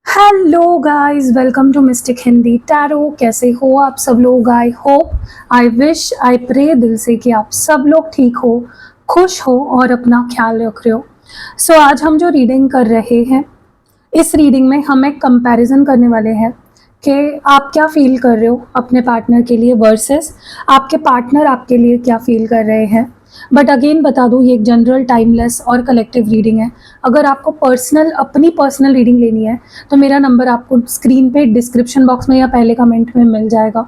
Hello guys, welcome to mystic Hindi tarot. कैसे हो आप सब लोग? I hope, I wish, I pray दिल से कि आप सब लोग ठीक हो, खुश हो और अपना ख्याल रख रहे हो। सो आज हम जो रीडिंग कर रहे हैं, इस रीडिंग में हम एक कंपैरिजन करने वाले हैं कि आप क्या फील कर रहे हो अपने पार्टनर के लिए वर्सेस आपके पार्टनर आपके लिए क्या फील कर रहे हैं। बट अगेन बता दूँ, ये एक जनरल, टाइमलेस और कलेक्टिव रीडिंग है। अगर आपको अपनी पर्सनल रीडिंग लेनी है तो मेरा नंबर आपको स्क्रीन पे डिस्क्रिप्शन बॉक्स में या पहले कमेंट में मिल जाएगा।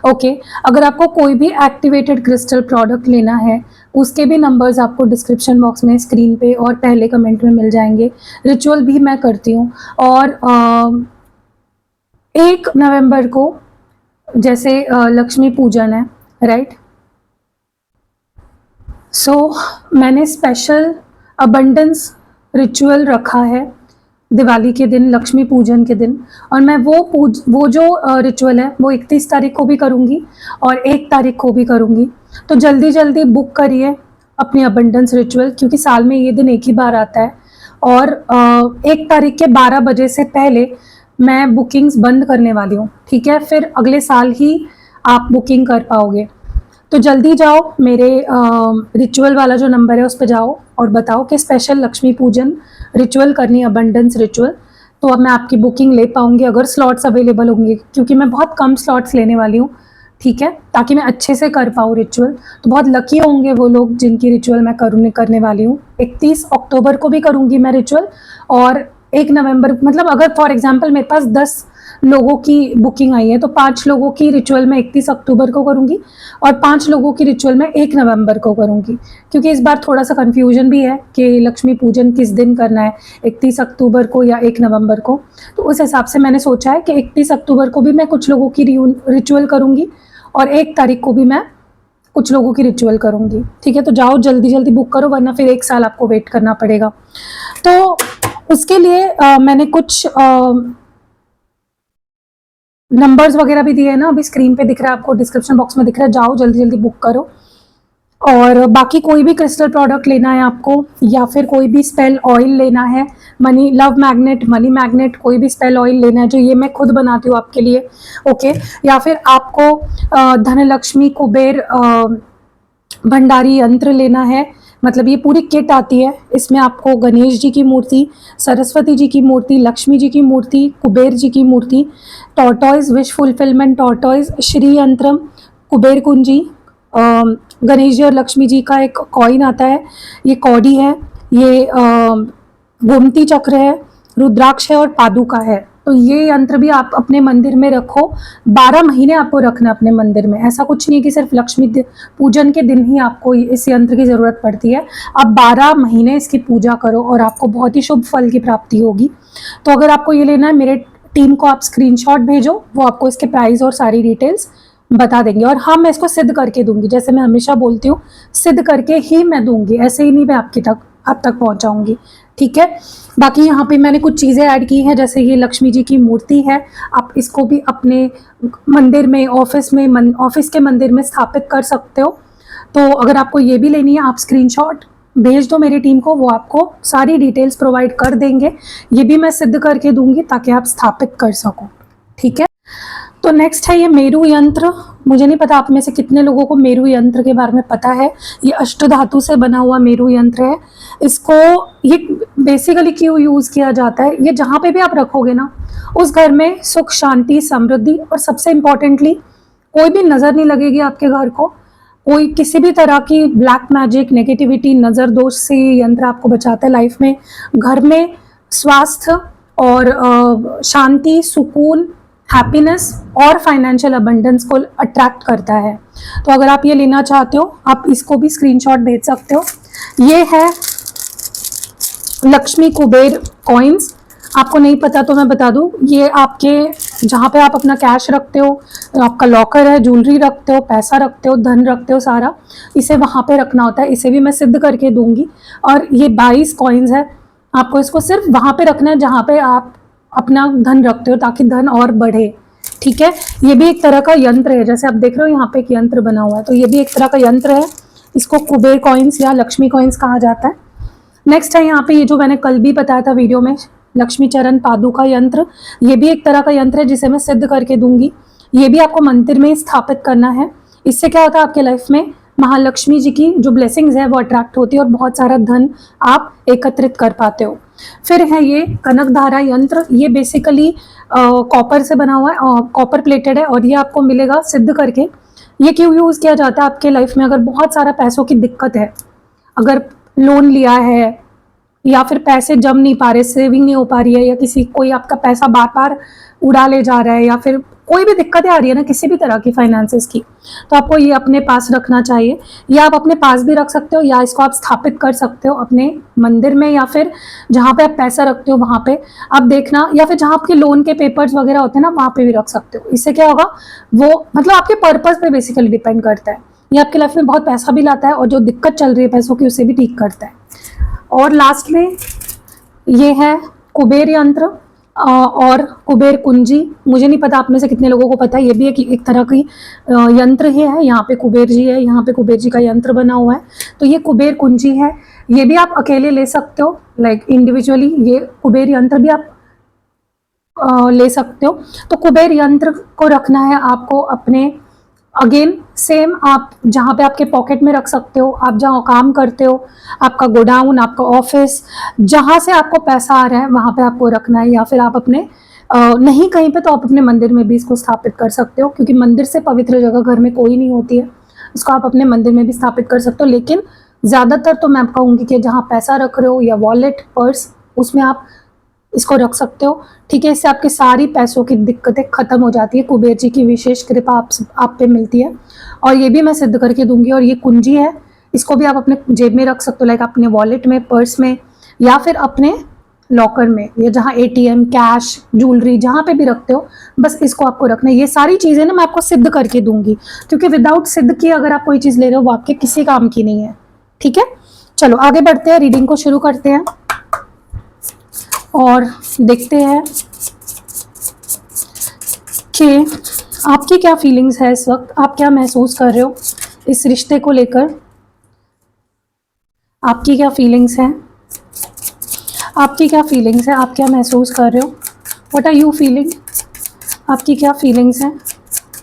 ओके अगर आपको कोई भी एक्टिवेटेड क्रिस्टल प्रोडक्ट लेना है, उसके भी नंबर्स आपको डिस्क्रिप्शन बॉक्स में, स्क्रीन पे और पहले कमेंट में मिल जाएंगे। रिचुअल भी मैं करती हूँ और 1 नवंबर को जैसे लक्ष्मी पूजन है, राइट। सो मैंने स्पेशल अबंडेंस रिचुअल रखा है दिवाली के दिन, लक्ष्मी पूजन के दिन। और मैं वो जो रिचुअल है वो 31 तारीख को भी करूँगी और 1 तारीख को भी करूँगी। तो जल्दी जल्दी बुक करिए अपनी अबंडेंस रिचुअल, क्योंकि साल में ये दिन एक ही बार आता है। और 1 तारीख के 12 बजे से पहले मैं बुकिंग्स बंद करने वाली हूँ, ठीक है। फिर अगले साल ही आप बुकिंग कर पाओगे। तो जल्दी जाओ, मेरे रिचुअल वाला जो नंबर है उस पर जाओ और बताओ कि स्पेशल लक्ष्मी पूजन रिचुअल करनी, अबंडेंस रिचुअल। तो अब मैं आपकी बुकिंग ले पाऊंगी अगर स्लॉट्स अवेलेबल होंगे, क्योंकि मैं बहुत कम स्लॉट्स लेने वाली हूँ, ठीक है, ताकि मैं अच्छे से कर पाऊँ रिचुअल। तो बहुत लकी होंगे वो लोग जिनकी रिचुअल मैं करने वाली हूँ। 31 अक्टूबर को भी करूँगी मैं रिचुअल, और 1 नवंबर, मतलब अगर फॉर एग्जाम्पल मेरे पास 10 लोगों की बुकिंग आई है तो 5 लोगों की रिचुअल मैं 31 अक्टूबर को करूँगी और 5 लोगों की रिचुअल मैं 1 नवंबर को करूँगी। क्योंकि इस बार थोड़ा सा कन्फ्यूजन भी है कि लक्ष्मी पूजन किस दिन करना है, 31 अक्टूबर को या 1 नवंबर को। तो उस हिसाब से मैंने सोचा है कि 31 अक्टूबर को भी मैं कुछ लोगों की रिचुअल करूँगी और 1 तारीख को भी मैं कुछ लोगों की रिचुअल करूँगी, ठीक है। तो जाओ जल्दी जल्दी बुक करो, वरना फिर 1 साल आपको वेट करना पड़ेगा। तो उसके लिए मैंने कुछ नंबर्स वगैरह भी दिए हैं ना, अभी स्क्रीन पे दिख रहा है आपको, डिस्क्रिप्शन बॉक्स में दिख रहा है। जाओ जल्दी जल्दी बुक करो। और बाकी कोई भी क्रिस्टल प्रोडक्ट लेना है आपको, या फिर कोई भी स्पेल ऑयल लेना है, money love magnet, money magnet, कोई भी स्पेल ऑयल लेना है जो ये मैं खुद बनाती हूँ आपके लिए, ओके। या फिर आपको धनलक्ष्मी कुबेर भंडारी यंत्र लेना है, मतलब ये पूरी किट आती है। इसमें आपको गणेश जी की मूर्ति, सरस्वती जी की मूर्ति, लक्ष्मी जी की मूर्ति, कुबेर जी की मूर्ति, tortoise wish fulfilment tortoise, Shri यंत्रम, कुबेर कुंजी, गणेश जी और लक्ष्मी जी का एक कॉइन आता है, ये कौड़ी है, ये गोमती चक्र है, रुद्राक्ष है और पादुका है। तो ये यंत्र भी आप अपने मंदिर में रखो। 12 महीने आपको रखना अपने मंदिर में, ऐसा कुछ नहीं है कि सिर्फ लक्ष्मी पूजन के दिन ही आपको इस यंत्र की ज़रूरत पड़ती है। आप 12 महीने इसकी पूजा करो और आपको बहुत ही शुभ फल की प्राप्ति होगी। तो अगर आपको ये लेना है, मेरे टीम को आप स्क्रीनशॉट भेजो, वो आपको इसके प्राइस और सारी डिटेल्स बता देंगे। और हाँ, मैं इसको सिद्ध करके दूंगी, जैसे मैं हमेशा बोलती हूँ, सिद्ध करके ही मैं दूंगी, ऐसे ही नहीं मैं आप तक पहुँचाऊँगी, ठीक है। बाकी यहाँ पे मैंने कुछ चीज़ें ऐड की हैं, जैसे ये लक्ष्मी जी की मूर्ति है, आप इसको भी अपने मंदिर में, ऑफिस के मंदिर में स्थापित कर सकते हो। तो अगर आपको ये भी लेनी है, आप स्क्रीनशॉट भेज दो मेरी टीम को, वो आपको सारी डिटेल्स प्रोवाइड कर देंगे। ये भी मैं सिद्ध करके दूंगी ताकि आप स्थापित कर सको, ठीक है। तो नेक्स्ट है ये मेरू यंत्र। मुझे नहीं पता आप में से कितने लोगों को मेरू यंत्र के बारे में पता है। ये अष्टधातु से बना हुआ मेरू यंत्र है। इसको ये बेसिकली क्यों यूज़ किया जाता है, ये जहाँ पे भी आप रखोगे ना, उस घर में सुख, शांति, समृद्धि और सबसे इम्पोर्टेंटली कोई भी नज़र नहीं लगेगी आपके घर को। कोई किसी भी तरह की ब्लैक मैजिक, नेगेटिविटी, नज़र दोष से ये यंत्र आपको बचाता है लाइफ में। घर में स्वास्थ्य और शांति, सुकून, हैप्पीनेस और फाइनेंशियल अबंडेंस को अट्रैक्ट करता है। तो अगर आप ये लेना चाहते हो, आप इसको भी स्क्रीनशॉट भेज सकते हो। ये है लक्ष्मी कुबेर कॉइन्स। आपको नहीं पता तो मैं बता दूं, ये आपके जहाँ पे आप अपना कैश रखते हो, आपका लॉकर है, ज्वेलरी रखते हो, पैसा रखते हो, धन रखते हो, सारा इसे वहाँ पे रखना होता है। इसे भी मैं सिद्ध करके दूंगी। और ये 22 कॉइन्स है, आपको इसको सिर्फ वहाँ पे रखना है जहाँ पे आप अपना धन रखते हो, ताकि धन और बढ़े, ठीक है। ये भी एक तरह का यंत्र है, जैसे आप देख रहे हो यहाँ पे एक यंत्र बना हुआ है, तो ये भी एक तरह का यंत्र है। इसको कुबेर कॉइन्स या लक्ष्मी कॉइन्स कहा जाता है। नेक्स्ट है यहाँ पे ये जो मैंने कल भी बताया था वीडियो में, लक्ष्मी चरण पादुका यंत्र, ये भी एक तरह का यंत्र है जिसे मैं सिद्ध करके दूंगी। ये भी आपको मंदिर में स्थापित करना है। इससे क्या होता है, आपके लाइफ में महालक्ष्मी जी की जो ब्लेसिंग्स है वो अट्रैक्ट होती है और बहुत सारा धन आप एकत्रित कर पाते हो। फिर है ये कनक धारा यंत्र, ये बेसिकली कॉपर से बना हुआ है और कॉपर प्लेटेड है और ये आपको मिलेगा सिद्ध करके। ये क्यों यूज़ किया जाता है आपके लाइफ में, अगर बहुत सारा पैसों की दिक्कत है, अगर लोन लिया है या फिर पैसे जम नहीं पा रहे, सेविंग नहीं हो पा रही है, या किसी कोई आपका पैसा बार बार उड़ा ले जा रहा है, या फिर कोई भी दिक्कतें आ रही है ना किसी भी तरह की फाइनेंसेस की, तो आपको ये अपने पास रखना चाहिए। या आप अपने पास भी रख सकते हो या इसको आप स्थापित कर सकते हो अपने मंदिर में, या फिर जहाँ पे आप पैसा रखते हो वहाँ पे आप देखना, या फिर जहाँ आपके लोन के पेपर्स वगैरह होते हैं ना वहाँ पे भी रख सकते हो। इससे क्या होगा, वो मतलब आपके पर्पस पे बेसिकली डिपेंड करता है। ये आपकी लाइफ में बहुत पैसा भी लाता है और जो दिक्कत चल रही है पैसों की उसे भी ठीक करता है। और लास्ट में ये है कुबेर यंत्र और कुबेर कुंजी। मुझे नहीं पता आप में से कितने लोगों को पता है, ये भी एक तरह की यंत्र ही है। यहाँ पे कुबेर जी है, यहाँ पे कुबेर जी का यंत्र बना हुआ है, तो ये कुबेर कुंजी है। ये भी आप अकेले ले सकते हो, लाइक इंडिविजुअली ये कुबेर यंत्र भी आप ले सकते हो। तो कुबेर यंत्र को रखना है आपको अपने, अगेन सेम आप जहाँ पे आपके पॉकेट में रख सकते हो, आप जहाँ काम करते हो, आपका गोडाउन, आपका ऑफिस, जहाँ से आपको पैसा आ रहा है वहाँ पे आपको रखना है। या फिर आप अपने नहीं कहीं पे तो आप अपने मंदिर में भी इसको स्थापित कर सकते हो, क्योंकि मंदिर से पवित्र जगह घर में कोई नहीं होती है। इसको आप अपने मंदिर में भी स्थापित कर सकते हो, लेकिन ज़्यादातर तो मैं कहूँगी कि जहाँ पैसा रख रहे हो या वॉलेट, पर्स, उसमें आप इसको रख सकते हो। ठीक है, इससे आपकी सारी पैसों की दिक्कतें खत्म हो जाती है। कुबेर जी की विशेष कृपा आप पे मिलती है और ये भी मैं सिद्ध करके दूंगी। और ये कुंजी है, इसको भी आप अपने जेब में रख सकते हो, लाइक अपने वॉलेट में, पर्स में, या फिर अपने लॉकर में, या जहाँ ATM, कैश, ज्वेलरी, जहाँ पे भी रखते हो, बस इसको आपको रखना है। ये सारी चीज़ें ना मैं आपको सिद्ध करके दूंगी, क्योंकि विदाउट सिद्ध किए अगर आप कोई चीज़ ले रहे हो वो आपके किसी काम की नहीं है। ठीक है, चलो आगे बढ़ते हैं, रीडिंग को शुरू करते हैं और देखते हैं कि आपकी क्या फीलिंग्स है इस वक्त, आप क्या महसूस कर रहे हो इस रिश्ते को लेकर। आपकी क्या फीलिंग्स हैं, आपकी क्या फीलिंग्स है, आप क्या महसूस कर रहे हो, व्हाट आर यू फीलिंग, आपकी क्या फीलिंग्स हैं,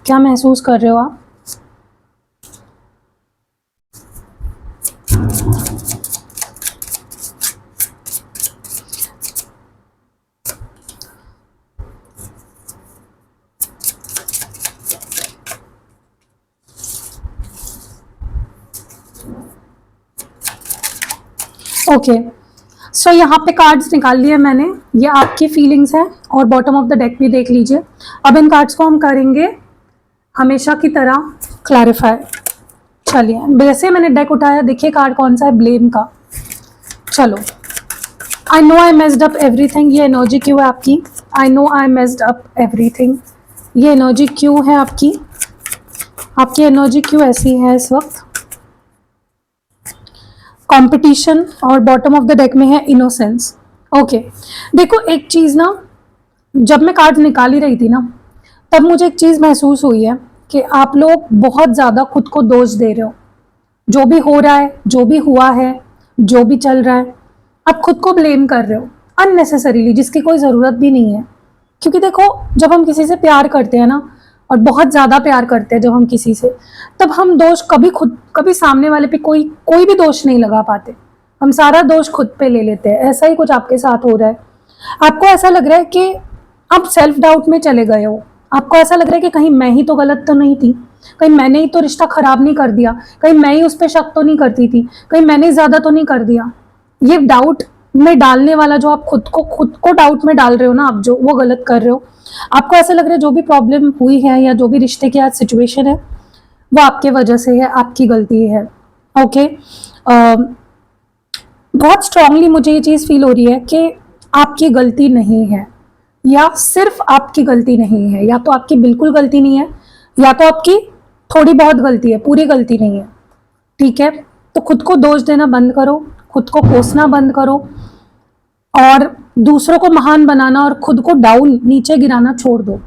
क्या महसूस कर रहे हो आप। ओके, सो यहाँ पे कार्ड्स निकाल लिए मैंने, ये आपकी फीलिंग्स हैं और बॉटम ऑफ द डेक भी देख लीजिए। अब इन कार्ड्स को हम करेंगे हमेशा की तरह क्लैरिफाई। चलिए, वैसे मैंने डेक उठाया, देखिए कार्ड कौन सा है, ब्लेम का। चलो, I know I messed up everything, ये एनर्जी क्यों है आपकी, I know I messed up everything, ये एनर्जी क्यों है आपकी, आपकी एनर्जी क्यों ऐसी है इस वक्त। कंपटीशन और बॉटम ऑफ द डेक में है इनोसेंस। ओके, देखो एक चीज़ ना, जब मैं कार्ड निकाल ही रही थी ना तब मुझे एक चीज़ महसूस हुई है कि आप लोग बहुत ज़्यादा खुद को दोष दे रहे हो। जो भी हो रहा है, जो भी हुआ है, जो भी चल रहा है, आप खुद को ब्लेम कर रहे हो अननेसेसरीली, जिसकी कोई ज़रूरत भी नहीं है। क्योंकि देखो, जब हम किसी से प्यार करते हैं ना, और बहुत ज़्यादा प्यार करते हैं जब हम किसी से, तब हम दोष कभी सामने वाले पे कोई भी दोष नहीं लगा पाते, हम सारा दोष खुद पे ले लेते हैं। ऐसा ही कुछ आपके साथ हो रहा है। आपको ऐसा लग रहा है कि आप सेल्फ डाउट में चले गए हो, आपको ऐसा लग रहा है कि कहीं मैं ही तो गलत तो नहीं थी, कहीं मैंने ही तो रिश्ता खराब नहीं कर दिया, कहीं मैं ही उस पर शक तो नहीं करती थी, कहीं मैंने ज़्यादा तो नहीं कर दिया। ये डाउट में डालने वाला जो आप खुद को डाउट में डाल रहे हो ना, आप जो वो गलत कर रहे हो। आपको ऐसा लग रहा है जो भी प्रॉब्लम हुई है या जो भी रिश्ते की आज सिचुएशन है वो आपके वजह से है, आपकी गलती है। ओके, बहुत स्ट्रांगली मुझे ये चीज़ फील हो रही है कि आपकी गलती नहीं है, या सिर्फ आपकी गलती नहीं है, या तो आपकी बिल्कुल गलती नहीं है, या तो आपकी थोड़ी बहुत गलती है, पूरी गलती नहीं है। ठीक है, तो खुद को दोष देना बंद करो, खुद को कोसना बंद करो और दूसरों को महान बनाना और खुद को डाउन नीचे गिराना छोड़ दो।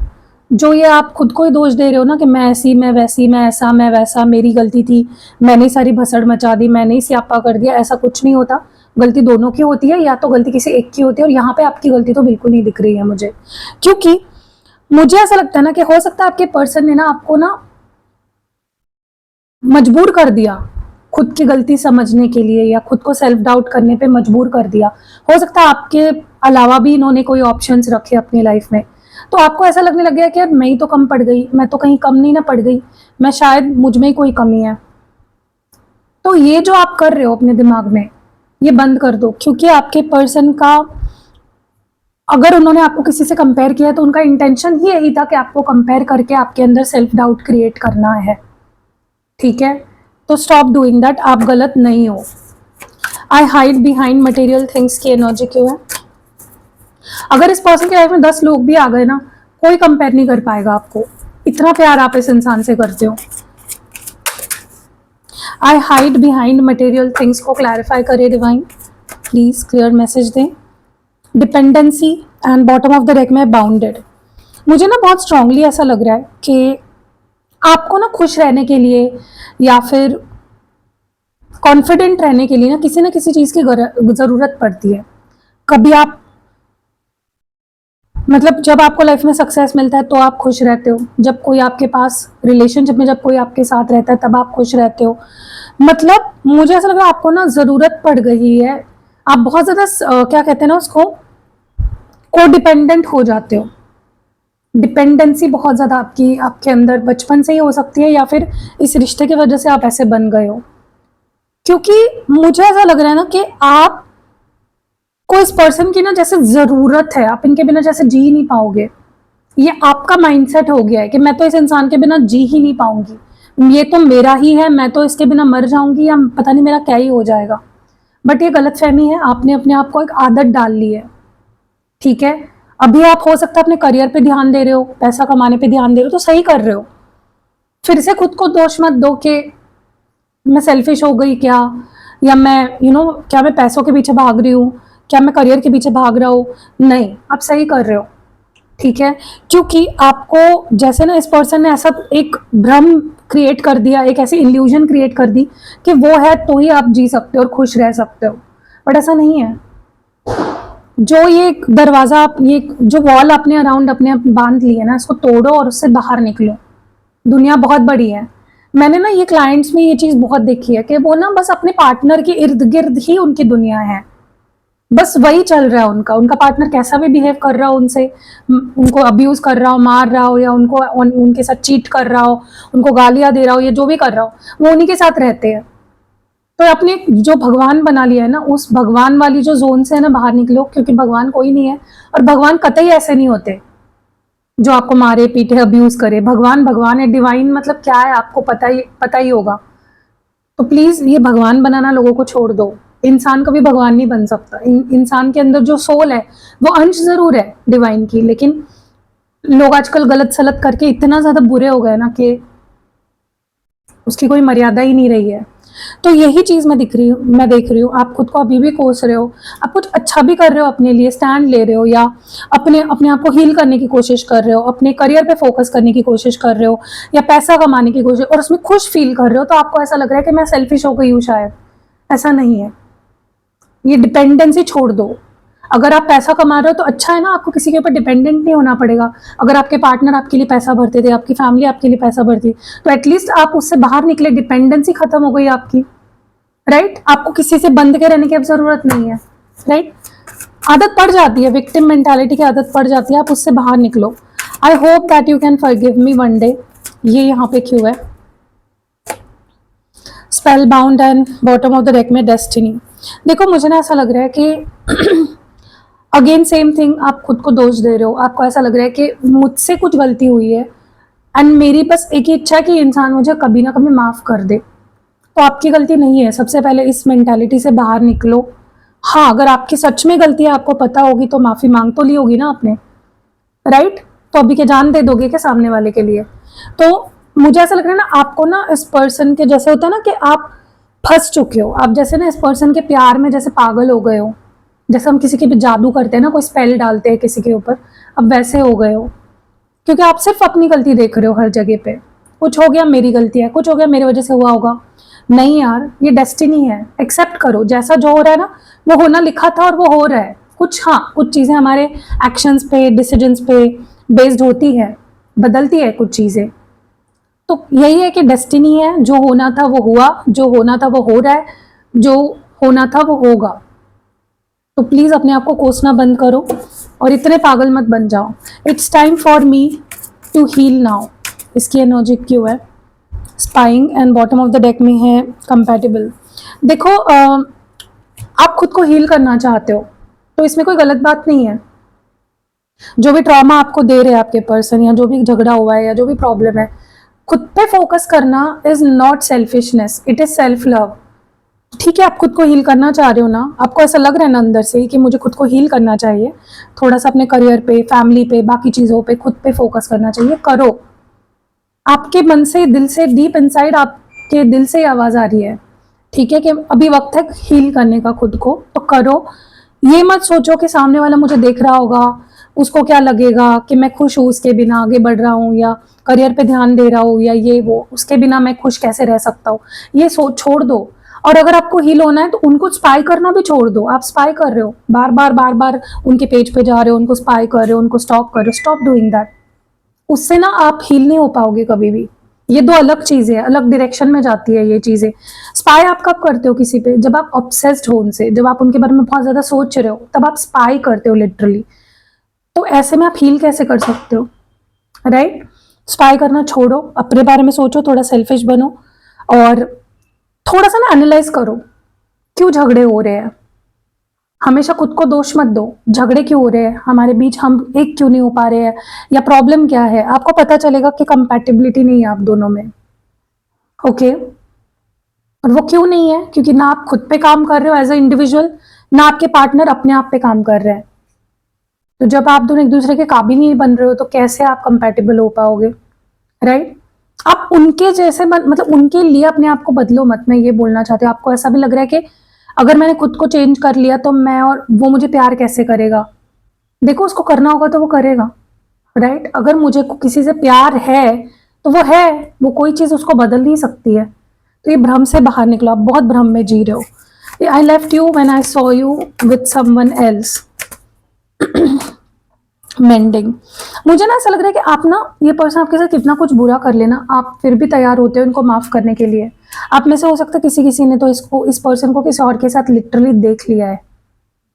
जो ये आप खुद को ही दोष दे रहे हो ना कि मैं ऐसी, मैं वैसी, मैं ऐसा, मैं वैसा, मेरी गलती थी, मैंने सारी भसड़ मचा दी, मैंने ही स्यापा कर दिया, ऐसा कुछ नहीं होता। गलती दोनों की होती है या तो गलती किसी एक की होती है, और यहाँ पे आपकी गलती तो बिल्कुल नहीं दिख रही है मुझे, क्योंकि मुझे ऐसा लगता है ना कि हो सकता है आपके पर्सन ने ना आपको ना मजबूर कर दिया खुद की गलती समझने के लिए, या खुद को सेल्फ डाउट करने पे मजबूर कर दिया। हो सकता है आपके अलावा भी इन्होंने कोई ऑप्शंस रखे अपनी लाइफ में, तो आपको ऐसा लगने लग गया कि यार मैं ही तो कम पड़ गई, मैं तो कहीं कम नहीं ना पड़ गई, मैं शायद मुझ में ही कोई कमी है। तो ये जो आप कर रहे हो अपने दिमाग में, ये बंद कर दो, क्योंकि आपके पर्सन का, अगर उन्होंने आपको किसी से कंपेयर किया तो उनका इंटेंशन ही यही था कि आपको कंपेयर करके आपके अंदर सेल्फ डाउट क्रिएट करना है, ठीक है? तो स्टॉप डूइंग दैट, आप गलत नहीं हो। आई हाइड बिहाइंड मटेरियल थिंग्स की एनर्जी क्यों है? अगर इस पर्सन की लाइफ में 10 लोग भी आ गए ना, कोई कंपेयर नहीं कर पाएगा आपको, इतना प्यार आप इस इंसान से करते हो। आई हाइड बिहाइंड मटेरियल थिंग्स को क्लैरिफाई करे डिवाइन, प्लीज क्लियर मैसेज दें। Dependency and bottom of the deck में बाउंडेड। मुझे ना बहुत स्ट्रांगली ऐसा लग रहा है कि आपको ना खुश रहने के लिए या फिर कॉन्फिडेंट रहने के लिए ना किसी चीज़ की ज़रूरत पड़ती है। कभी आप, मतलब जब आपको लाइफ में सक्सेस मिलता है तो आप खुश रहते हो, जब कोई आपके पास रिलेशनशिप में, जब कोई आपके साथ रहता है तब आप खुश रहते हो। मतलब मुझे ऐसा लग रहा है आपको ना ज़रूरत पड़ गई है, आप बहुत ज़्यादा क्या कहते हैं ना उसको, को डिपेंडेंट हो जाते हो। डिपेंडेंसी बहुत ज़्यादा आपके अंदर बचपन से ही हो सकती है, या फिर इस रिश्ते की वजह से आप ऐसे बन गए हो। क्योंकि मुझे ऐसा लग रहा है ना कि आप को इस पर्सन की ना जैसे ज़रूरत है, आप इनके बिना जैसे जी नहीं पाओगे। ये आपका माइंडसेट हो गया है कि मैं तो इस इंसान के बिना जी ही नहीं पाऊंगी, ये तो मेरा ही है, मैं तो इसके बिना मर जाऊंगी या पता नहीं मेरा क्या ही हो जाएगा। बट ये गलतफहमी है, आपने अपने आप को एक आदत डाल ली है, ठीक है? अभी आप हो सकता है अपने करियर पे ध्यान दे रहे हो, पैसा कमाने पे ध्यान दे रहे हो, तो सही कर रहे हो। फिर से खुद को दोष मत दो कि मैं सेल्फिश हो गई क्या, या मैं क्या मैं पैसों के पीछे भाग रही हूँ, क्या मैं करियर के पीछे भाग रहा हूँ। नहीं, आप सही कर रहे हो, ठीक है? क्योंकि आपको जैसे ना इस पर्सन ने ऐसा एक भ्रम क्रिएट कर दिया, एक ऐसी इल्यूजन क्रिएट कर दी कि वो है तो ही आप जी सकते हो और खुश रह सकते हो, बट ऐसा नहीं है। जो ये दरवाज़ा, ये जो वॉल अपने अराउंड अपने बांध ली है ना, इसको तोड़ो और उससे बाहर निकलो। दुनिया बहुत बड़ी है। मैंने ना ये क्लाइंट्स में ये चीज़ बहुत देखी है कि वो ना बस अपने पार्टनर के इर्द गिर्द ही उनकी दुनिया है, बस वही चल रहा है उनका पार्टनर कैसा भी बिहेव कर रहा हो उनसे, उनको अब्यूज़ कर रहा हो, मार रहा हो, या उनके साथ चीट कर रहा हो, उनको गालियाँ दे रहा हो, या जो भी कर रहा हो, वो उन्हीं के साथ रहते हैं। तो अपने जो भगवान बना लिया है ना, उस भगवान वाली जो जोन से है ना बाहर निकलो, क्योंकि भगवान कोई नहीं है, और भगवान कतई ऐसे नहीं होते जो आपको मारे पीटे अब्यूज़ करे। भगवान है, डिवाइन मतलब क्या है आपको पता ही होगा। तो प्लीज़ ये भगवान बनाना लोगों को छोड़ दो। इंसान कभी भगवान नहीं बन सकता। इंसान के अंदर जो सोल है वो अंश ज़रूर है डिवाइन की, लेकिन लोग आजकल गलत सलत करके इतना ज़्यादा बुरे हो गए ना कि उसकी कोई मर्यादा ही नहीं रही है। तो यही चीज़ मैं देख रही हूँ। आप खुद को अभी भी कोस रहे हो, आप कुछ अच्छा भी कर रहे हो, अपने लिए स्टैंड ले रहे हो, या अपने आप को हील करने की कोशिश कर रहे हो, अपने करियर पे फोकस करने की कोशिश कर रहे हो, या पैसा कमाने की कोशिश, और उसमें खुश फील कर रहे हो। तो आपको ऐसा लग रहा है कि मैं सेल्फिश हो गई हूँ शायद। ऐसा नहीं है। ये डिपेंडेंसी छोड़ दो। अगर आप पैसा कमा रहे हो तो अच्छा है ना, आपको किसी के ऊपर डिपेंडेंट नहीं होना पड़ेगा। अगर आपके पार्टनर आपके लिए पैसा भरते थे, आपकी फैमिली आपके लिए पैसा भरती, तो एटलीस्ट आप उससे बाहर निकले, डिपेंडेंसी खत्म हो गई आपकी, राइट? आपको किसी से बंध के रहने की अब जरूरत नहीं है, राइट? आदत पड़ जाती है, विक्टिम मेंटालिटी की आदत पड़ जाती है, आप उससे बाहर निकलो। I hope that you can forgive me one day. ये यहाँ पे क्यों है? Spell bound and bottom of the deck में डेस्टिनी। देखो मुझे ना ऐसा लग रहा है कि अगेन सेम थिंग, आप खुद को दोष दे रहे हो। आपको ऐसा लग रहा है कि मुझसे कुछ गलती हुई है एंड मेरी बस एक ही इच्छा है कि इंसान मुझे कभी ना कभी माफ़ कर दे। तो आपकी गलती नहीं है। सबसे पहले इस मेंटालिटी से बाहर निकलो। हाँ, अगर आपकी सच में गलती है, आपको पता होगी, तो माफ़ी मांग तो ली होगी ना आपने, राइट? तो अभी के जान दे दोगे क्या सामने वाले के लिए? तो मुझे ऐसा लग रहा है ना, आपको ना इस पर्सन के जैसे होता है ना कि आप फंस चुके हो। आप जैसे ना इस पर्सन के प्यार में जैसे पागल हो गए हो, जैसे हम किसी के भी जादू करते हैं ना, कोई स्पेल डालते हैं किसी के ऊपर, अब वैसे हो गए हो। क्योंकि आप सिर्फ अपनी गलती देख रहे हो हर जगह पे। कुछ हो गया मेरी गलती है, कुछ हो गया मेरी वजह से हुआ होगा, नहीं यार, ये डेस्टिनी है, एक्सेप्ट करो। जैसा जो हो रहा है ना, वो होना लिखा था और वो हो रहा है। कुछ, हाँ, कुछ चीज़ें हमारे एक्शंस पे, डिसीजंस पे बेस्ड होती है, बदलती है कुछ चीज़ें। तो यही है कि डेस्टिनी है, जो होना था वो हुआ, जो होना था वो हो रहा है, जो होना था वो होगा। तो प्लीज़ अपने आप को कोसना बंद करो और इतने पागल मत बन जाओ। It's time for me to heal now. इसकी एनर्जी क्यों है? Spying and bottom of the deck में है कंपैटिबल। देखो, आप खुद को हील करना चाहते हो तो इसमें कोई गलत बात नहीं है। जो भी ट्रॉमा आपको दे रहे हैं आपके पर्सन, या जो भी झगड़ा हुआ है, या जो भी प्रॉब्लम है, खुद पे फोकस करना is not selfishness, it is self love. ठीक है, आप खुद को हील करना चाह रहे हो ना, आपको ऐसा लग रहा है ना अंदर से कि मुझे खुद को हील करना चाहिए, थोड़ा सा अपने करियर पे, फैमिली पे, बाकी चीज़ों पे खुद पे फोकस करना चाहिए, करो। आपके मन से, दिल से, डीप इनसाइड आपके दिल से आवाज़ आ रही है, ठीक है, कि अभी वक्त है हील करने का खुद को, तो करो। ये मत सोचो कि सामने वाला मुझे देख रहा होगा, उसको क्या लगेगा कि मैं खुश हूँ उसके बिना आगे बढ़ रहा हूँ, या करियर पे ध्यान दे रहा हूँ, या ये वो, उसके बिना मैं खुश कैसे रह सकता हूँ। ये सोच छोड़ दो। और अगर आपको हील होना है तो उनको स्पाई करना भी छोड़ दो। आप स्पाई कर रहे हो, बार बार उनके पेज पे जा रहे हो, उनको स्पाई कर रहे हो, उनको स्टॉक कर रहे हो, स्टॉप डूइंग दैट। उससे ना आप हील नहीं हो पाओगे कभी भी। ये दो अलग चीजें हैं, अलग डायरेक्शन में जाती है ये चीजें। स्पाई आप कब करते हो किसी पे? जब आप ऑब्सेस्ड हो उनसे, जब आप उनके बारे में बहुत ज्यादा सोच रहे हो, तब आप स्पाई करते हो लिटरली। तो ऐसे में आप हील कैसे कर सकते हो? राइट? स्पाई करना छोड़ो, अपने बारे में सोचो, थोड़ा सेल्फिश बनो, और थोड़ा सा ना एनालाइज करो, क्यों झगड़े हो रहे हैं। हमेशा खुद को दोष मत दो, झगड़े क्यों हो रहे हैं हमारे बीच, हम एक क्यों नहीं हो पा रहे हैं, या प्रॉब्लम क्या है। आपको पता चलेगा कि कंपैटिबिलिटी नहीं है आप दोनों में। ओके? और वो क्यों नहीं है? क्योंकि ना आप खुद पे काम कर रहे हो एज ए इंडिविजुअल, ना आपके पार्टनर अपने आप पे काम कर रहे हैं। तो जब आप दोनों एक दूसरे के काबिल नहीं बन रहे हो तो कैसे आप कंपैटिबल हो पाओगे? राइट? आप उनके जैसे मतलब उनके लिए अपने आप को बदलो मत। मैं ये बोलना चाहती हूँ, आपको ऐसा भी लग रहा है कि अगर मैंने खुद को चेंज कर लिया तो मैं और वो मुझे प्यार कैसे करेगा। देखो, उसको करना होगा तो वो करेगा। राइट? अगर मुझे किसी से प्यार है तो वो है, वो कोई चीज उसको बदल नहीं सकती है। तो ये भ्रम से बाहर निकलो, आप बहुत भ्रम में जी रहे हो। I left you when I saw you with someone else mending. मुझे ना ऐसा लग रहा है कि आप ना, ये पर्सन आपके साथ कितना कुछ बुरा कर लेना, आप फिर भी तैयार होते हो इनको माफ करने के लिए। आप में से हो सकता है किसी किसी ने तो इस पर्सन को किसी और के साथ लिटरली देख लिया है,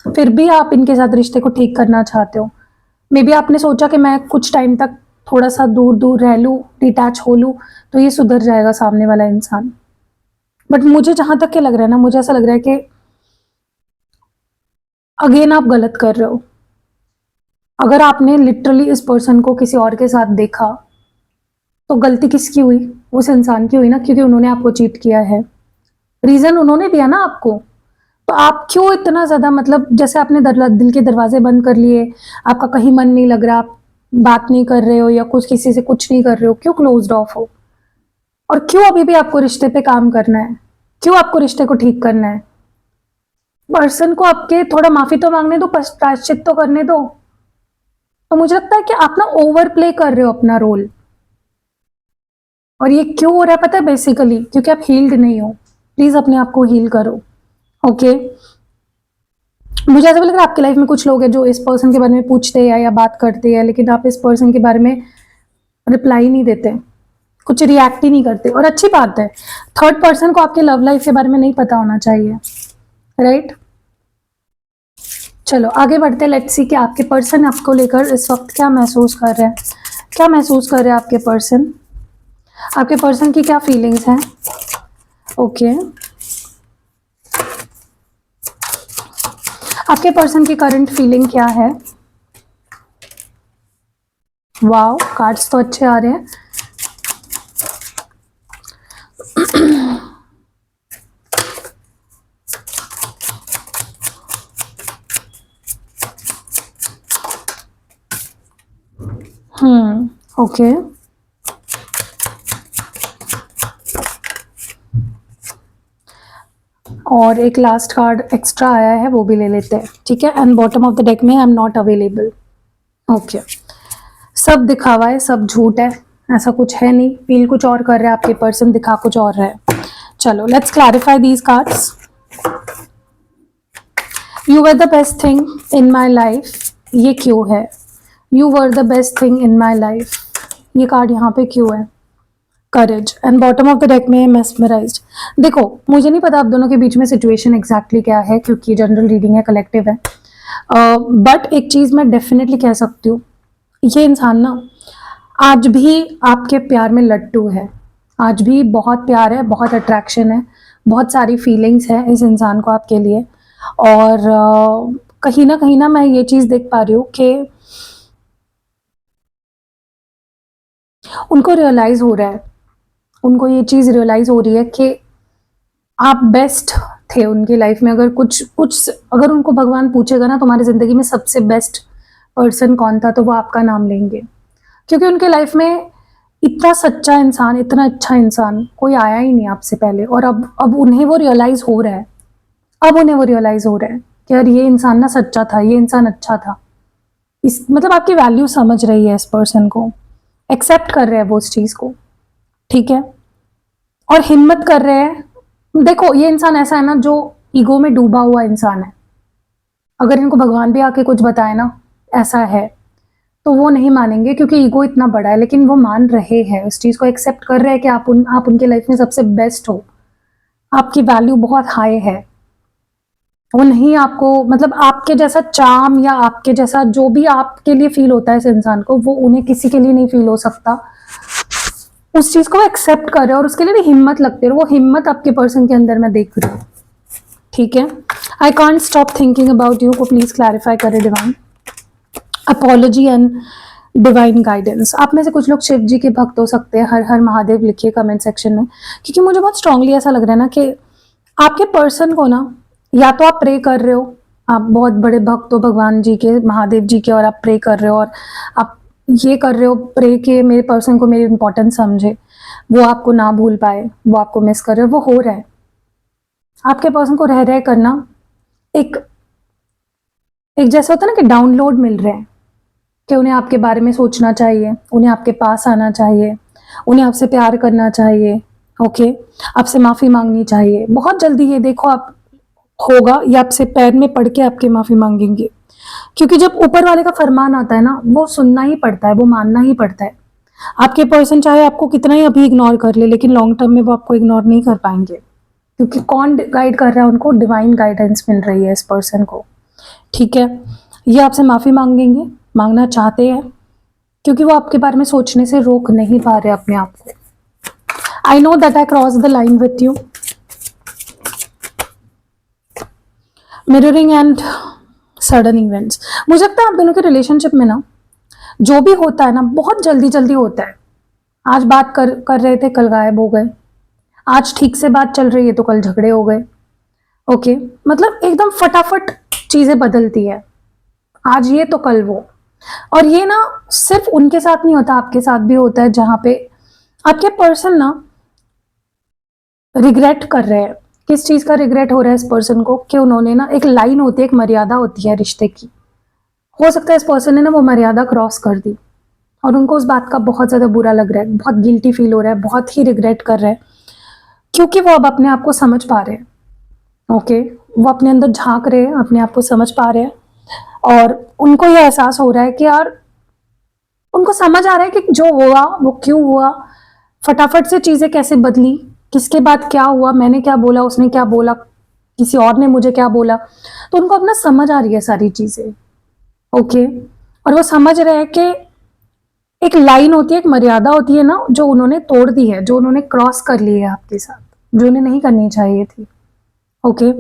फिर भी आप इनके साथ रिश्ते को ठीक करना चाहते हो। मे बी आपने सोचा कि मैं कुछ टाइम तक थोड़ा सा दूर दूर रह लूँ, डिटैच हो लूँ, तो ये सुधर जाएगा सामने वाला इंसान। बट मुझे जहां तक के लग रहा है ना, मुझे ऐसा लग रहा है कि अगेन आप गलत कर रहे हो। अगर आपने लिटरली इस पर्सन को किसी और के साथ देखा तो गलती किसकी हुई? उस इंसान की हुई ना, क्योंकि उन्होंने आपको चीट किया है, रीजन उन्होंने दिया ना आपको। तो आप क्यों इतना ज्यादा, मतलब जैसे आपने दिल के दरवाजे बंद कर लिए, आपका कहीं मन नहीं लग रहा, आप बात नहीं कर रहे हो, या कुछ किसी से कुछ नहीं कर रहे हो, क्यों क्लोज्ड ऑफ हो? और क्यों अभी भी आपको रिश्ते पे काम करना है? क्यों आपको रिश्ते को ठीक करना है? पर्सन को आपके थोड़ा माफी तो मांगने दो, प्रायश्चित तो करने दो। तो मुझे लगता है कि आप ना ओवर प्ले कर रहे हो अपना रोल। और ये क्यों हो रहा है पता है? बेसिकली क्योंकि आप हील्ड नहीं हो। प्लीज अपने आप को हील करो। ओके? मुझे ऐसा भी लग रहा है आपकी लाइफ में कुछ लोग हैं जो इस पर्सन के बारे में पूछते हैं या बात करते हैं, लेकिन आप इस पर्सन के बारे में रिप्लाई नहीं देते, कुछ रिएक्ट ही नहीं करते, और अच्छी बात है। थर्ड पर्सन को आपके लव लाइफ के बारे में नहीं पता होना चाहिए। राइट? चलो आगे बढ़ते, लेट्स सी कि आपके पर्सन आपको लेकर इस वक्त क्या महसूस कर रहे हैं। क्या महसूस कर रहे हैं आपके पर्सन? आपके पर्सन की क्या फीलिंग्स हैं? ओके, आपके पर्सन की करंट फीलिंग क्या है? वाओ, कार्ड्स तो अच्छे आ रहे हैं। ओके, और एक लास्ट कार्ड एक्स्ट्रा आया है, वो भी ले लेते हैं, ठीक है। And bottom of the deck में I am not available. Okay, सब दिखावा है, सब झूठ है, ऐसा कुछ है नहीं। फील कुछ और कर रहा है आपके पर्सन, दिखा कुछ और रहा है। चलो let's clarify these cards. You were the best thing in my life, ये क्यों है? You were the best thing in my life, ये कार्ड यहाँ पे क्यों है? Courage. And bottom of the deck में मेस्मराइज्ड। देखो मुझे नहीं पता आप दोनों के बीच में सिचुएशन एग्जैक्टली क्या है, क्योंकि जनरल रीडिंग है, कलेक्टिव है, बट एक चीज मैं डेफिनेटली कह सकती हूँ, ये इंसान ना आज भी आपके प्यार में लट्टू है, आज भी बहुत प्यार है, बहुत अट्रैक्शन है, बहुत सारी फीलिंग्स है इस इंसान को आपके लिए। और कहीं ना मैं ये चीज देख पा रही हूँ कि उनको रियलाइज हो रहा है, उनको ये चीज रियलाइज हो रही है कि आप बेस्ट थे उनकी लाइफ में। अगर कुछ अगर उनको भगवान पूछेगा ना तुम्हारी जिंदगी में सबसे बेस्ट पर्सन कौन था, तो वो आपका नाम लेंगे, क्योंकि उनके लाइफ में इतना सच्चा इंसान, इतना अच्छा इंसान कोई आया ही नहीं आपसे पहले। और अब उन्हें वो रियलाइज हो रहा है, अब उन्हें वो रियलाइज हो रहा है कि यार ये इंसान ना सच्चा था, ये इंसान अच्छा था। इस मतलब आपकी वैल्यू समझ रही है इस पर्सन को, एक्सेप्ट कर रहे हैं वो उस चीज को, ठीक है, और हिम्मत कर रहे हैं। देखो ये इंसान ऐसा है ना जो ईगो में डूबा हुआ इंसान है। अगर इनको भगवान भी आके कुछ बताए ना ऐसा है, तो वो नहीं मानेंगे, क्योंकि ईगो इतना बड़ा है। लेकिन वो मान रहे हैं, उस चीज को एक्सेप्ट कर रहे हैं कि आप उनके लाइफ में सबसे बेस्ट हो, आपकी वैल्यू बहुत हाई है। वो नहीं आपको, मतलब आपके जैसा चार्म या आपके जैसा जो भी आपके लिए फील होता है इस इंसान को, वो उन्हें किसी के लिए नहीं फील हो सकता। उस चीज को एक्सेप्ट कर रहे हो और उसके लिए भी हिम्मत लगती है, और वो हिम्मत आपके पर्सन के अंदर मैं देख रही हूँ, ठीक है। I can't stop thinking about you को प्लीज क्लैरिफाई करे divine. Apology and divine guidance. आप में से कुछ लोग शिव जी के भक्त हो सकते हैं, हर हर महादेव लिखिए कमेंट सेक्शन में, क्योंकि मुझे बहुत स्ट्रांगली ऐसा लग रहा है ना कि आपके पर्सन को ना, या तो आप प्रे कर रहे हो, आप बहुत बड़े भक्त हो भगवान जी के, महादेव जी के, और आप प्रे कर रहे हो, और आप ये कर रहे हो प्रे के मेरे पर्सन को मेरी इंपॉर्टेंस समझे, वो आपको ना भूल पाए, वो आपको मिस कर रहे हो, वो हो रहा है। आपके पर्सन को रह करना एक जैसा होता है ना कि डाउनलोड मिल रहे हैं, कि उन्हें आपके बारे में सोचना चाहिए, उन्हें आपके पास आना चाहिए, उन्हें आपसे प्यार करना चाहिए, ओके, आपसे माफी मांगनी चाहिए। बहुत जल्दी ये देखो आप होगा, या आपसे पैर में पड़ के आपके माफी मांगेंगे, क्योंकि जब ऊपर वाले का फरमान आता है ना, वो सुनना ही पड़ता है, वो मानना ही पड़ता है। आपके पर्सन चाहे आपको कितना ही अभी इग्नोर कर ले, लेकिन लॉन्ग टर्म में वो आपको इग्नोर नहीं कर पाएंगे, क्योंकि कौन गाइड कर रहा है उनको? डिवाइन गाइडेंस मिल रही है इस पर्सन को, ठीक है। ये आपसे माफी मांगेंगे, मांगना चाहते हैं, क्योंकि वो आपके बारे में सोचने से रोक नहीं पा रहे अपने आप को। I know that I cross the line with you. Mirroring and sudden events. मुझे लगता है आप दोनों के रिलेशनशिप में ना जो भी होता है ना बहुत जल्दी जल्दी होता है। आज बात कर रहे थे, कल गायब हो गए। आज ठीक से बात चल रही है तो कल झगड़े हो गए, ओके। मतलब एकदम फटाफट चीजें बदलती है, आज ये तो कल वो। और ये ना सिर्फ उनके साथ नहीं होता, आपके साथ भी होता है, जहां पे आपके पर्सन ना रिग्रेट कर रहे हैं। किस चीज का रिग्रेट हो रहा है इस पर्सन को? कि उन्होंने ना, एक लाइन होती है, एक मर्यादा होती है रिश्ते की, हो सकता है इस पर्सन ने ना वो मर्यादा क्रॉस कर दी, और उनको उस बात का बहुत ज्यादा बुरा लग रहा है, बहुत गिल्टी फील हो रहा है, बहुत ही रिग्रेट कर रहे हैं, क्योंकि वो अब अपने आप को समझ पा रहे हैं, ओके। वो अपने अंदर झांक रहे हैं, अपने आप को समझ पा रहे हैं, और उनको ये एहसास हो रहा है कि यार, उनको समझ आ रहा है कि जो हुआ वो क्यों हुआ, फटाफट से चीजें कैसे बदली, किसके बाद क्या हुआ, मैंने क्या बोला, उसने क्या बोला, किसी और ने मुझे क्या बोला। तो उनको अपना समझ आ रही है सारी चीजें, ओके। और वो समझ रहे हैं कि एक लाइन होती है, एक मर्यादा होती है ना, जो उन्होंने तोड़ दी है, जो उन्होंने क्रॉस कर ली है आपके साथ, जो उन्हें नहीं करनी चाहिए थी, ओके।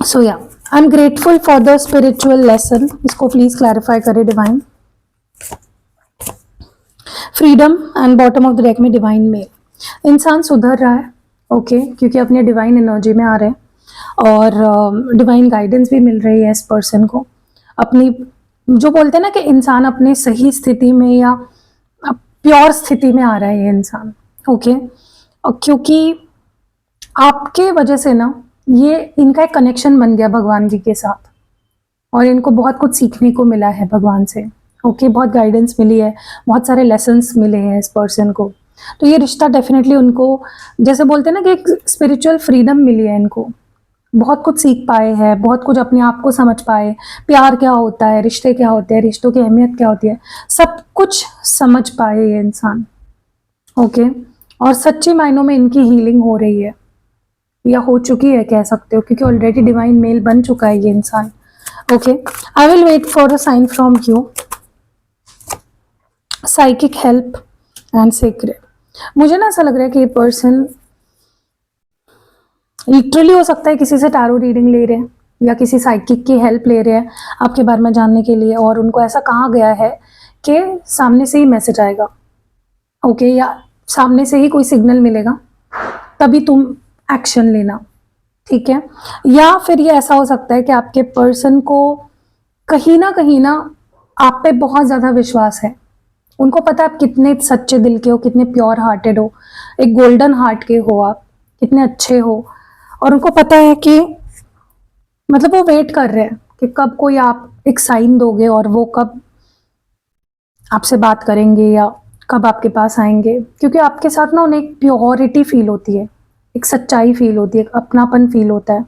सो या I am grateful for the spiritual lesson. इसको प्लीज क्लैरिफाई करे divine. Freedom and bottom of the deck में डिवाइन मेल। इंसान सुधर रहा है, ओके, क्योंकि अपने डिवाइन एनर्जी में आ रहे हैं, और डिवाइन गाइडेंस भी मिल रही है इस पर्सन को। अपनी, जो बोलते हैं ना कि इंसान अपने सही स्थिति में या प्योर स्थिति में आ रहा है ये इंसान, ओके। और क्योंकि आपके वजह से ना ये इनका एक कनेक्शन बन गया भगवान जी के साथ, और इनको बहुत कुछ सीखने को मिला है भगवान से, ओके। बहुत गाइडेंस मिली है, बहुत सारे लेसन्स मिले हैं इस पर्सन को। तो ये रिश्ता डेफिनेटली उनको, जैसे बोलते हैं ना कि एक स्पिरिचुअल फ्रीडम मिली है इनको, बहुत कुछ सीख पाए हैं, बहुत कुछ अपने आप को समझ पाए, प्यार क्या होता है, रिश्ते क्या होते हैं, रिश्तों की अहमियत क्या होती है, सब कुछ समझ पाए ये इंसान। ओके, और सच्चे मायनों में इनकी हीलिंग हो रही है या हो चुकी है कह सकते हो, क्योंकि ऑलरेडी डिवाइन मेल बन चुका है ये इंसान। Okay, I will wait for a sign from you, psychic help and secret. मुझे ना ऐसा लग रहा है कि ये पर्सन लिटरली हो सकता है किसी से टैरो रीडिंग ले रहे हैं या किसी साइकिक की हेल्प ले रहे हैं आपके बारे में जानने के लिए, और उनको ऐसा कहा गया है कि सामने से ही मैसेज आएगा। ओके, या सामने से ही कोई सिग्नल मिलेगा तभी तुम एक्शन लेना, ठीक है। या फिर ये ऐसा हो सकता है कि आपके पर्सन को कहीं ना आप पे बहुत ज़्यादा विश्वास है, उनको पता है आप कितने सच्चे दिल के हो, कितने प्योर हार्टेड हो, एक गोल्डन हार्ट के हो, आप कितने अच्छे हो, और उनको पता है कि मतलब वो वेट कर रहे हैं कि कब कोई आप एक साइन दोगे और वो कब आपसे बात करेंगे या कब आपके पास आएंगे, क्योंकि आपके साथ ना उन्हें एक प्योरिटी फील होती है, एक सच्चाई फील होती है, एक अपनापन फील होता है।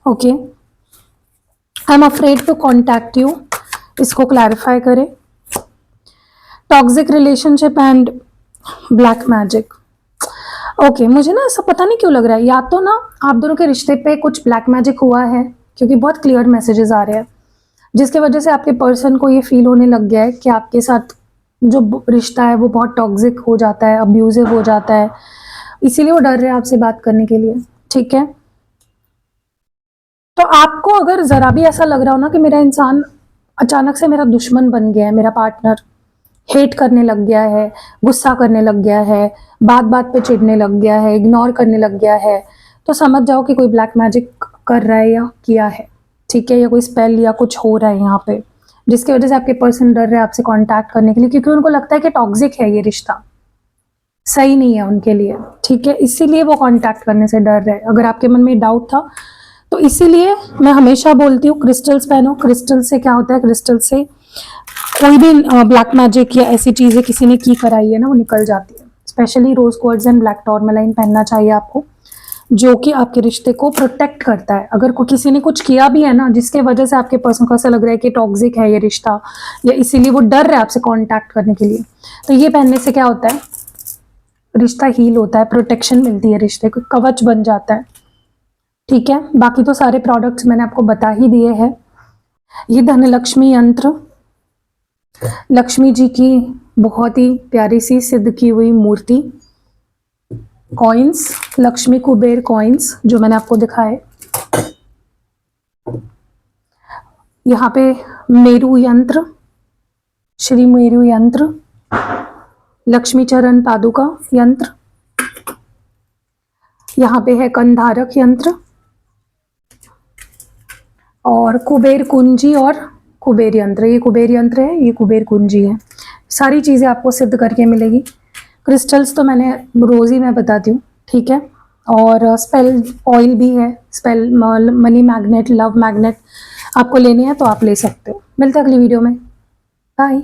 Okay, I am afraid to contact you, इसको क्लैरिफाई करें। Toxic relationship and black magic. Okay, मुझे ना ऐसा पता नहीं क्यों लग रहा है, या तो ना आप दोनों के रिश्ते पे कुछ ब्लैक मैजिक हुआ है, क्योंकि बहुत क्लियर मैसेजेस आ रहे हैं, जिसकी वजह से आपके पर्सन को ये फील होने लग गया है कि आपके साथ जो रिश्ता है वो बहुत टॉक्सिक हो जाता है, अब्यूजिव हो जाता है, इसीलिए वो डर रहे हैं आपसे बात करने के लिए, ठीक है। तो आपको अगर जरा भी ऐसा लग रहा हो ना कि मेरा इंसान अचानक से मेरा दुश्मन बन गया है, मेरा पार्टनर हेट करने लग गया है, गुस्सा करने लग गया है, बात बात पे चिढ़ने लग गया है, इग्नोर करने लग गया है, तो समझ जाओ कि कोई ब्लैक मैजिक कर रहा है या किया है, ठीक है, या कोई स्पेल या कुछ हो रहा है यहाँ पे, जिसकी वजह से आपके पर्सन डर रहे हैं आपसे कांटेक्ट करने के लिए, क्योंकि उनको लगता है कि टॉक्सिक है ये रिश्ता, सही नहीं है उनके लिए, ठीक है, इसीलिए वो कांटेक्ट करने से डर रहे हैं। अगर आपके मन में डाउट था तो इसीलिए मैं हमेशा बोलती हूँ क्रिस्टल्स पहनो। क्रिस्टल से क्या होता है, क्रिस्टल से कोई भी ब्लैक मैजिक या ऐसी चीजें किसी ने की कराई है ना वो निकल जाती है। Especially rose quartz and black tourmaline पहनना चाहिए आपको, जो कि आपके रिश्ते को प्रोटेक्ट करता है। अगर कोई किसी ने कुछ किया भी है ना जिसके वजह से आपके पर्सन को ऐसा लग रहा है कि टॉक्सिक है ये रिश्ता, या इसीलिए वो डर रहा है आपसे कांटेक्ट करने के लिए, तो ये पहनने से क्या होता है, रिश्ता हील होता है, प्रोटेक्शन मिलती है, रिश्ते को कवच बन जाता है, ठीक है। बाकी तो सारे प्रोडक्ट्स मैंने आपको बता ही दिए हैं। ये धनलक्ष्मी यंत्र, लक्ष्मी जी की बहुत ही प्यारी सी सिद्ध की हुई मूर्ति, कॉइन्स, लक्ष्मी कुबेर कॉइन्स जो मैंने आपको दिखाए, यहाँ पे मेरू यंत्र, श्री मेरू यंत्र, लक्ष्मी चरण पादुका यंत्र, यहाँ पे है कंधारक यंत्र, और कुबेर कुंजी और कुबेर यंत्र। ये कुबेर यंत्र है, ये कुबेर कुंजी है। सारी चीज़ें आपको सिद्ध करके मिलेगी। क्रिस्टल्स तो मैंने रोज़ ही मैं बताती हूँ, ठीक है। और स्पेल ऑयल भी है, spell money magnet, love magnet आपको लेने हैं तो आप ले सकते हो। मिलते हैं अगली वीडियो में, बाय।